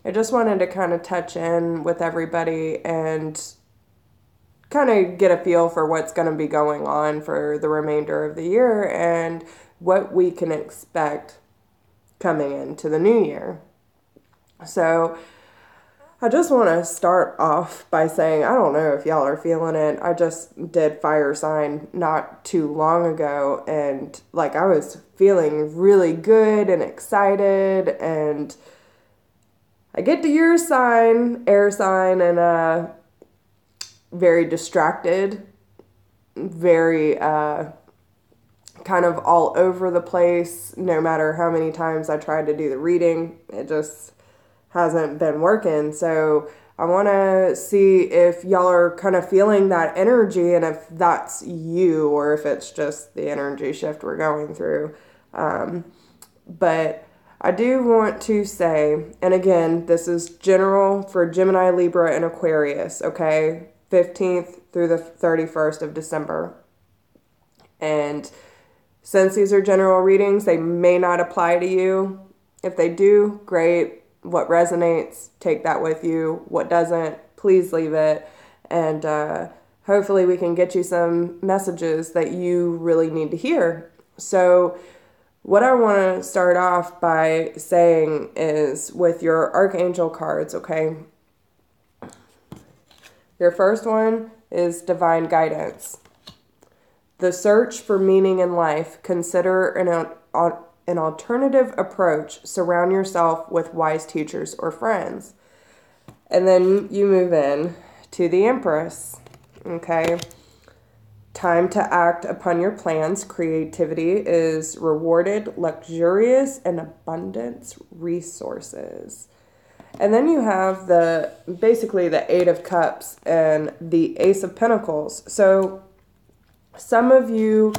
I just wanted to kind of touch in with everybody and kind of get a feel for what's going to be going on for the remainder of the year and what we can expect coming into the new year. So I just want to start off by saying, I don't know if y'all are feeling it. I just did fire sign not too long ago, and like I was feeling really good and excited, and I get to your sign, air sign, and very distracted, very kind of all over the place. No matter how many times I tried to do the reading, it just hasn't been working. So I want to see if y'all are kind of feeling that energy and if that's you or if it's just the energy shift we're going through. But I do want to say, and again, this is general for Gemini, Libra, and Aquarius, okay? 15th through the 31st of December. And since these are general readings, they may not apply to you. If they do, great. What resonates, take that with you. What doesn't, please leave it. And hopefully we can get you some messages that you really need to hear. So what I want to start off by saying is with your archangel cards, okay? Your first one is divine guidance. The search for meaning in life. Consider an alternative approach. Surround yourself with wise teachers or friends. And then you move in to the Empress. Okay. Time to act upon your plans. Creativity is rewarded. Luxurious and abundance resources. And then you have basically the Eight of Cups and the Ace of Pentacles. So some of you,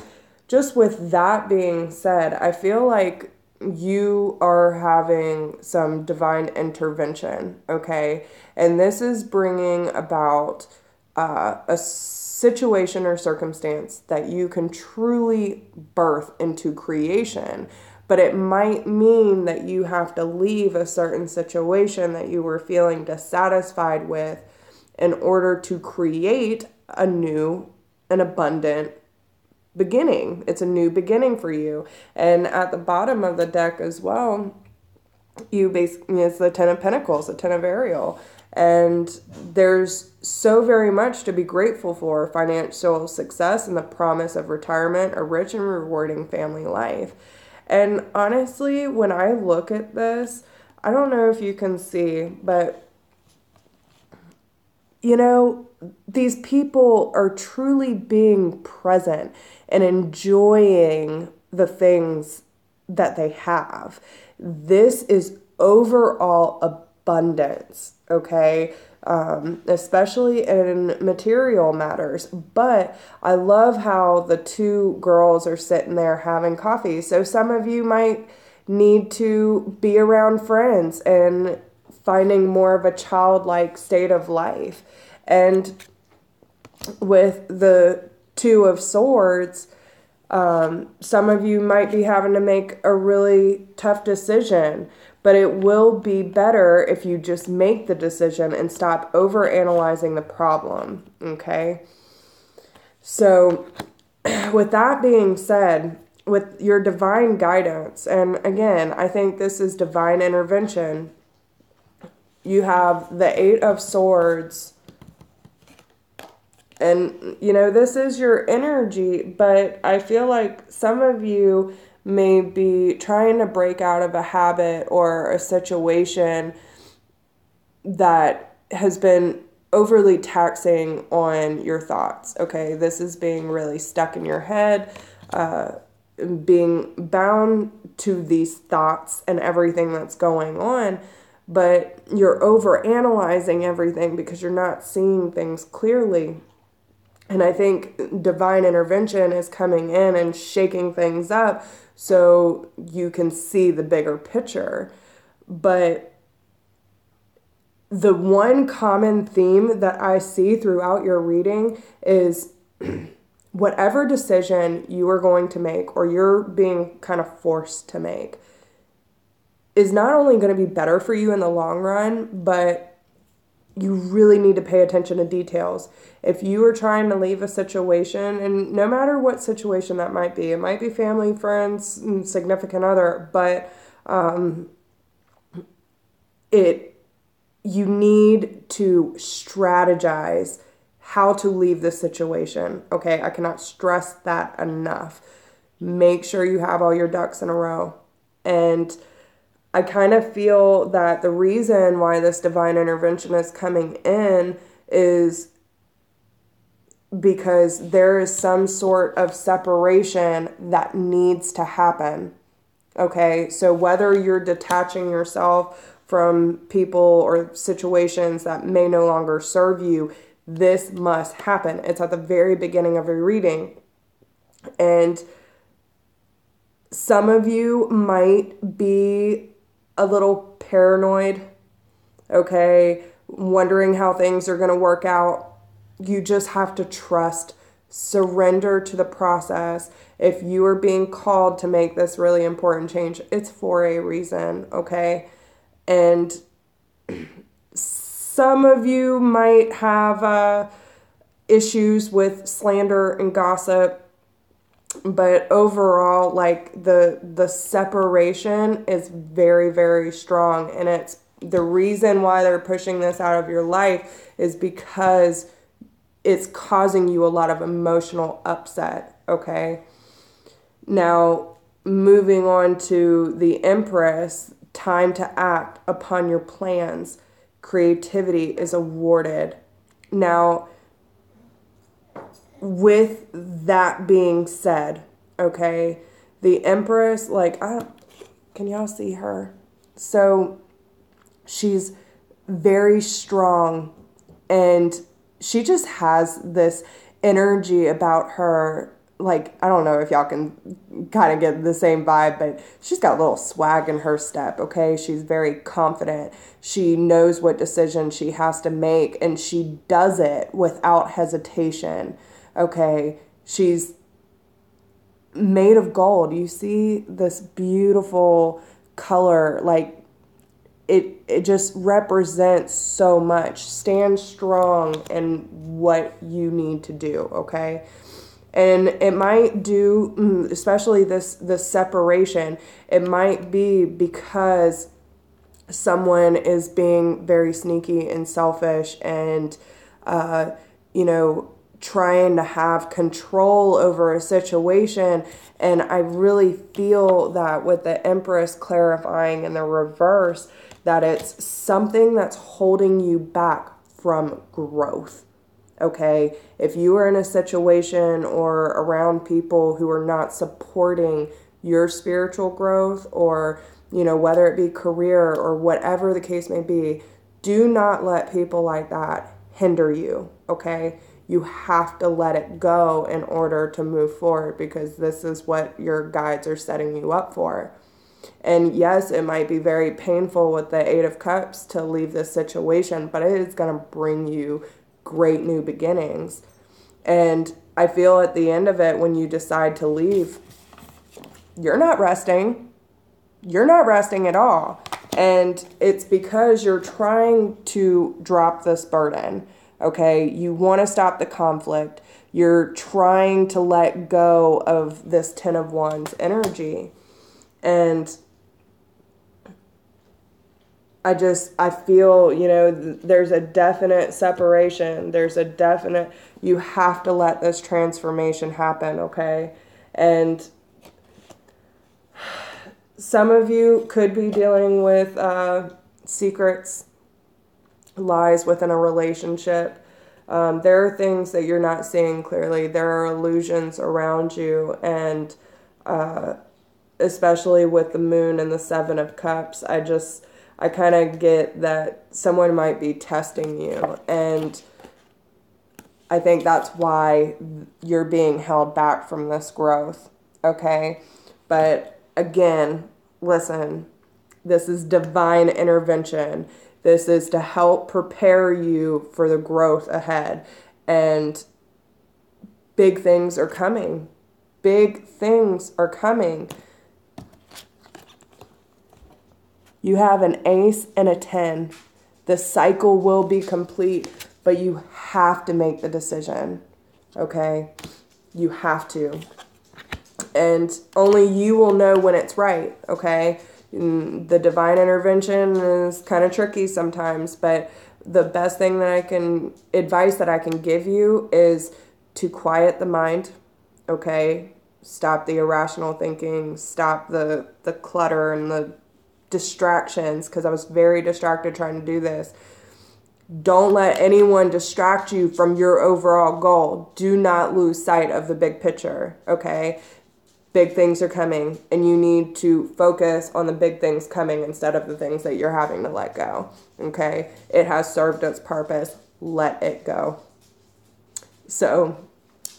just with that being said, I feel like you are having some divine intervention, okay? And this is bringing about a situation or circumstance that you can truly birth into creation. But it might mean that you have to leave a certain situation that you were feeling dissatisfied with in order to create a new and abundant beginning. It's a new beginning for you. And at the bottom of the deck as well, it's the Ten of Pentacles, the Ten of Ariel. And there's so very much to be grateful for: financial success and the promise of retirement, a rich and rewarding family life. And honestly, when I look at this, I don't know if you can see, but these people are truly being present and enjoying the things that they have. This is overall abundance, okay? Especially in material matters. But I love how the two girls are sitting there having coffee. So some of you might need to be around friends and finding more of a childlike state of life. And with the Two of Swords, some of you might be having to make a really tough decision, but it will be better if you just make the decision and stop overanalyzing the problem, okay? So with that being said, with your divine guidance, and again, I think this is divine intervention, you have the Eight of Swords. And, this is your energy, but I feel like some of you may be trying to break out of a habit or a situation that has been overly taxing on your thoughts, okay? This is being really stuck in your head, being bound to these thoughts and everything that's going on, but you're overanalyzing everything because you're not seeing things clearly. And I think divine intervention is coming in and shaking things up so you can see the bigger picture. But the one common theme that I see throughout your reading is whatever decision you are going to make or you're being kind of forced to make, is not only going to be better for you in the long run, but you really need to pay attention to details. If you are trying to leave a situation, and no matter what situation that might be, it might be family, friends, significant other, but you need to strategize how to leave the situation. Okay, I cannot stress that enough. Make sure you have all your ducks in a row. And I kind of feel that the reason why this divine intervention is coming in is because there is some sort of separation that needs to happen. Okay, so whether you're detaching yourself from people or situations that may no longer serve you, this must happen. It's at the very beginning of a reading. And some of you might be a little paranoid, okay, wondering how things are going to work out. You just have to trust, surrender to the process. If you are being called to make this really important change, it's for a reason, okay? And some of you might have issues with slander and gossip, but overall, like the separation is very, very strong. And it's the reason why they're pushing this out of your life is because it's causing you a lot of emotional upset, okay? Now, moving on to the Empress, time to act upon your plans. Creativity is awarded. Now, with that being said, okay, the Empress, like, can y'all see her? So she's very strong, and she just has this energy about her. Like, I don't know if y'all can kind of get the same vibe, but she's got a little swag in her step, okay? She's very confident. She knows what decision she has to make, and she does it without hesitation, okay? She's made of gold. You see this beautiful color, like, it just represents so much. Stand strong in what you need to do, okay? And it might do, especially this separation, it might be because someone is being very sneaky and selfish and, trying to have control over a situation. And I really feel that with the Empress clarifying in the reverse, that it's something that's holding you back from growth. Okay, if you are in a situation or around people who are not supporting your spiritual growth, or, whether it be career or whatever the case may be, do not let people like that hinder you, okay? You have to let it go in order to move forward, because this is what your guides are setting you up for. And yes, it might be very painful with the Eight of Cups to leave this situation, but it is going to bring you great new beginnings. And I feel at the end of it, when you decide to leave, you're not resting. You're not resting at all. And it's because you're trying to drop this burden. Okay, you want to stop the conflict. You're trying to let go of this Ten of Wands energy. And I feel, there's a definite separation. There's a definite, you have to let this transformation happen, okay? And some of you could be dealing with secrets, lies within a relationship. There are things that you're not seeing clearly. There are illusions around you, and especially with the Moon and the Seven of Cups, I kind of get that someone might be testing you, and I think that's why you're being held back from this growth, okay? But again, listen, this is divine intervention. This is to help prepare you for the growth ahead, and big things are coming. Big things are coming. You have an ace and a 10. The cycle will be complete, but you have to make the decision, okay? You have to. And only you will know when it's right, okay? The divine intervention is kind of tricky sometimes, but the best thing advice that I can give you is to quiet the mind, okay? Stop the irrational thinking, stop the clutter and the distractions, because I was very distracted trying to do this. Don't let anyone distract you from your overall goal. Do not lose sight of the big picture, okay? Big things are coming, and you need to focus on the big things coming instead of the things that you're having to let go, okay? It has served its purpose. Let it go. So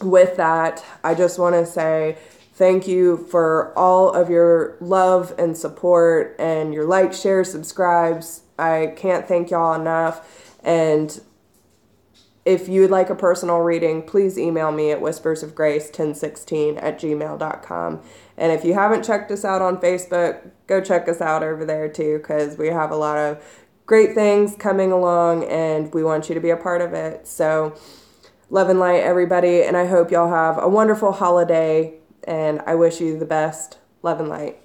with that, I just want to say thank you for all of your love and support and your likes, shares, subscribes. I can't thank y'all enough. And if you would like a personal reading, please email me at whispersofgrace1016@gmail.com. And if you haven't checked us out on Facebook, go check us out over there too, because we have a lot of great things coming along and we want you to be a part of it. So love and light, everybody, and I hope y'all have a wonderful holiday, and I wish you the best. Love and light.